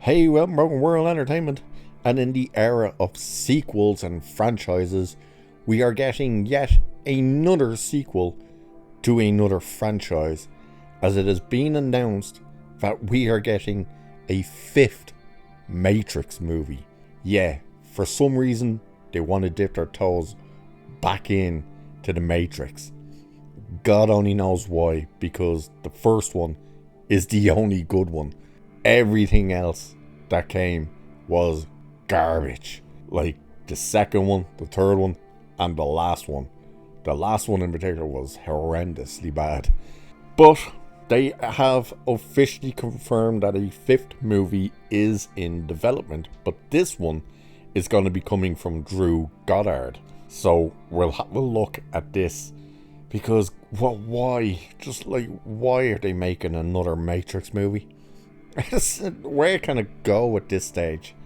Hey, welcome to World Entertainment. And in the era of sequels and franchises, we are getting yet another sequel to another franchise, as it has been announced that we are getting a fifth Matrix movie. Yeah, for some reason, they want to dip their toes back in to the Matrix. God only knows why, because the first one is the only good one. Everything else that came was garbage. Like the second one, the third one, and the last one. The last one in particular was horrendously bad. But they have officially confirmed that a fifth movie is in development, but this one is going to be coming from Drew Goddard. So we'll have a look at this, because why? Just like, why are they making another Matrix movie? Where can it go at this stage?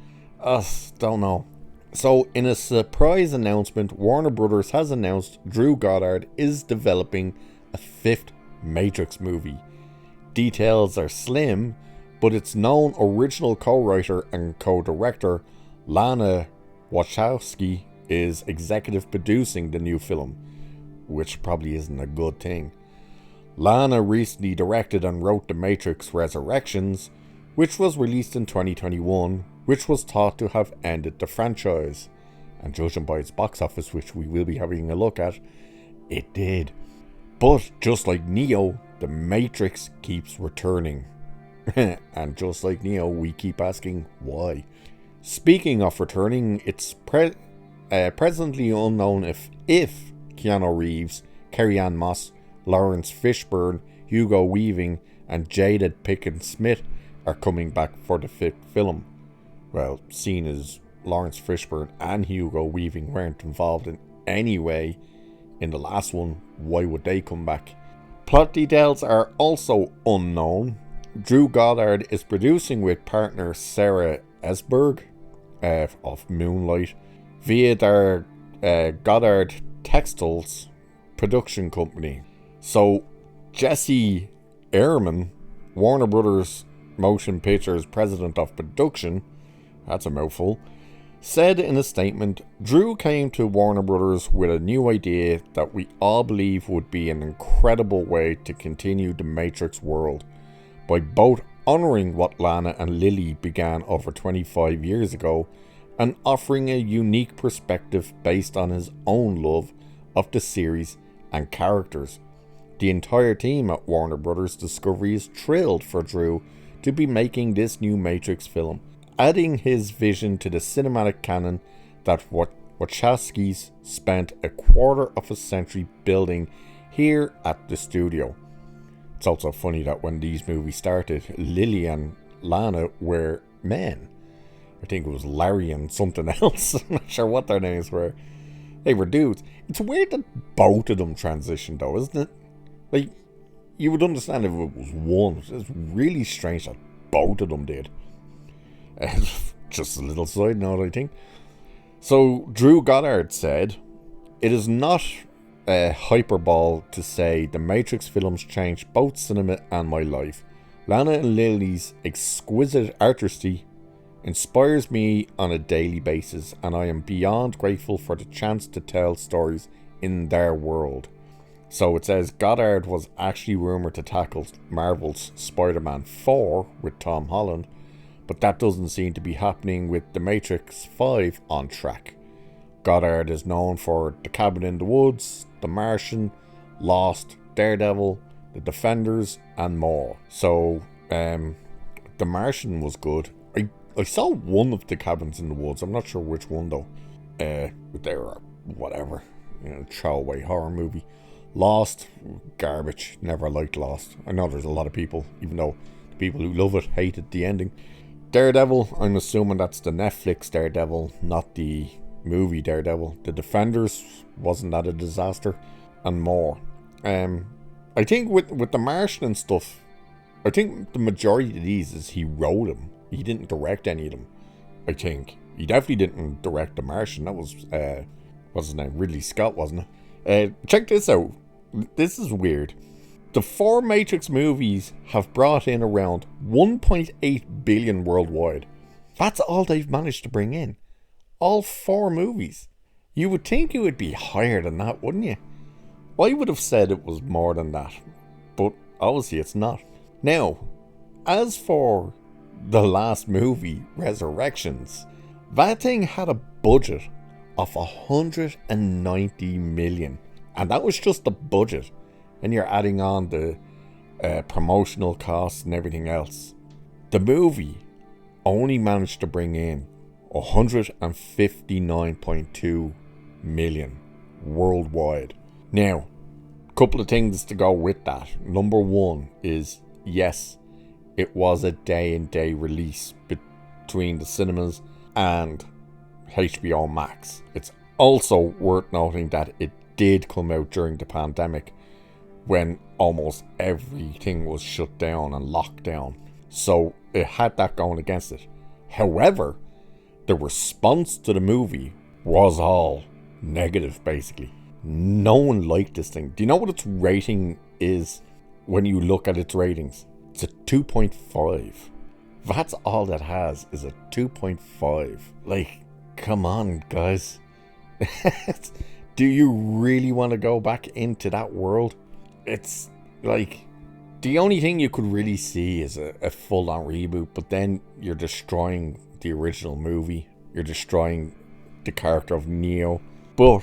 Don't know. So, in a surprise announcement, Warner Brothers has announced Drew Goddard is developing a fifth Matrix movie. Details are slim, but its known original co-writer and co-director Lana Wachowski is executive producing the new film, which probably isn't a good thing. Lana recently directed and wrote The Matrix Resurrections, which was released in 2021, which was thought to have ended the franchise. And judging by its box office, which we will be having a look at, it did. But just like Neo, The Matrix keeps returning. And just like Neo, we keep asking why. Speaking of returning, it's presently unknown if Keanu Reeves, Carrie-Anne Moss, Lawrence Fishburne, Hugo Weaving, and Jada Pinkett Smith are coming back for the fifth film. Well, seeing as Lawrence Fishburne and Hugo Weaving weren't involved in any way in the last one, why would they come back? Plot details are also unknown. Drew Goddard is producing with partner Sarah Esberg of Moonlight via their Goddard Textiles production company. So, Jesse Ehrman, Warner Brothers Motion Pictures president of production, that's a mouthful, said in a statement, Drew came to Warner Brothers with a new idea that we all believe would be an incredible way to continue the Matrix world, by both honouring what Lana and Lily began over 25 years ago and offering a unique perspective based on his own love of the series and characters. The entire team at Warner Brothers Discovery is thrilled for Drew to be making this new Matrix film, adding his vision to the cinematic canon that Wachowski's spent a quarter of a century building here at the studio. It's also funny that when these movies started, Lily and Lana were men. I think it was Larry and something else. I'm not sure what their names were. They were dudes. It's weird that both of them transitioned though, isn't it? Like, you would understand if it was one. It's really strange that both of them did. Just a little side note, I think. So, Drew Goddard said, "It is not a hyperbole to say the Matrix films changed both cinema and my life. Lana and Lily's exquisite artistry inspires me on a daily basis, and I am beyond grateful for the chance to tell stories in their world." So it says Goddard was actually rumoured to tackle Marvel's Spider-Man 4 with Tom Holland, but that doesn't seem to be happening with The Matrix 5 on track. Goddard is known for The Cabin in the Woods, The Martian, Lost, Daredevil, The Defenders, and more. So, The Martian was good. I saw one of The Cabins in the Woods. I'm not sure which one though. But they were whatever, throwaway horror movie. Lost, garbage. Never liked Lost. I know there's a lot of people, even though the people who love it hated the ending. Daredevil, I'm assuming that's the Netflix Daredevil, not the movie Daredevil. The Defenders, wasn't that a disaster? And more. I think with The Martian and stuff, I think the majority of these is he wrote them. He didn't direct any of them, I think. He definitely didn't direct The Martian. That was, what's his name? Ridley Scott, wasn't it? Check this out. This is weird. The 4 Matrix movies have brought in around 1.8 billion worldwide. That's all they've managed to bring in. All 4 movies. You would think it would be higher than that, wouldn't you? I would have said it was more than that, but obviously it's not. Now, as for the last movie, Resurrections, that thing had a budget of 190 million. And that was just the budget. And you're adding on the promotional costs and everything else. The movie only managed to bring in 159.2 million worldwide. Now, a couple of things to go with that. Number one is, yes, it was a day-and-day release between the cinemas and HBO Max. It's also worth noting that it did come out during the pandemic when almost everything was shut down and locked down. So it had that going against it. However, the response to the movie was all negative, basically. No one liked this thing. Do you know what its rating is when you look at its ratings? It's a 2.5. That's all that has, is a 2.5. Like, come on, guys. Do you really want to go back into that world? It's like, the only thing you could really see is a full-on reboot, but then you're destroying the original movie. You're destroying the character of Neo. But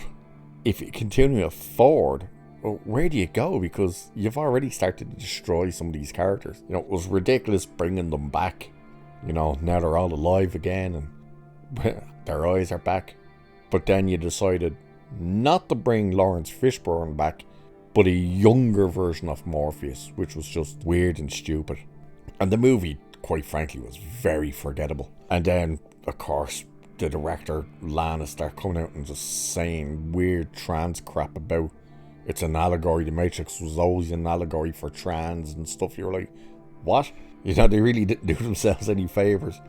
if you continue forward, well, where do you go? Because you've already started to destroy some of these characters. You know, it was ridiculous bringing them back. You know, now they're all alive again and their eyes are back. But then you decided not to bring Lawrence Fishburne back, but a younger version of Morpheus, which was just weird and stupid. And the movie, quite frankly, was very forgettable. And then, of course, the director, Lannister, coming out and just saying weird trans crap about it's an allegory. The Matrix was always an allegory for trans and stuff. You're like, what? You know, they really didn't do themselves any favours.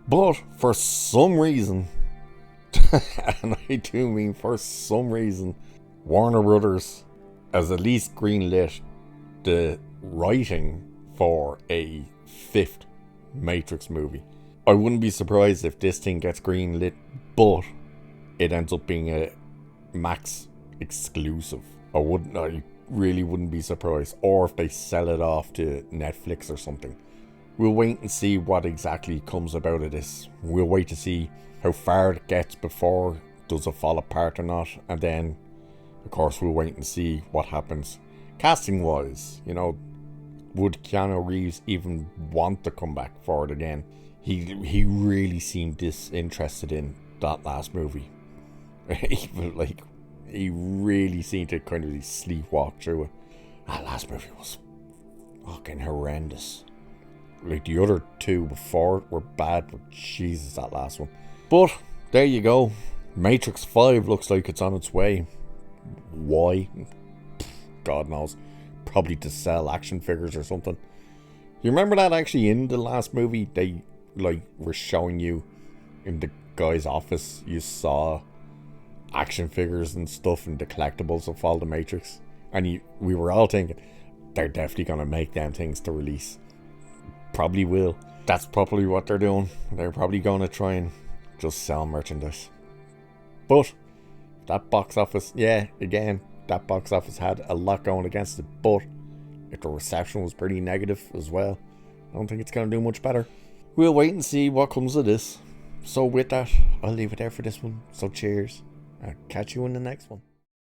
But for some reason, and I do mean for some reason, Warner Brothers has at least greenlit the writing for a 5th Matrix movie. I wouldn't be surprised if this thing gets greenlit, but it ends up being a Max exclusive. I really wouldn't be surprised. Or if they sell it off to Netflix or something. We'll wait and see what exactly comes about of this. We'll wait to see how far it gets before does it fall apart or not, and then of course we'll wait and see what happens casting wise. You know, would Keanu Reeves even want to come back for it again? He really seemed disinterested in that last movie. He really seemed to kind of sleepwalk through it. That last movie was fucking horrendous. Like, the other two before were bad, but Jesus, that last one. But there you go. Matrix 5 looks like it's on its way. Why? God knows. Probably to sell action figures or something. You remember that actually in the last movie, they were showing you in the guy's office, you saw action figures and stuff and the collectibles of all the Matrix, and we were all thinking they're definitely gonna make them things to release. Probably will. That's probably what they're doing. They're probably gonna try and just sell merchandise. But that box office, that box office had a lot going against it. But if the reception was pretty negative as well, I don't think it's gonna do much better. We'll wait and see what comes of this. So with that, I'll leave it there for this one. So cheers. I'll catch you in the next one.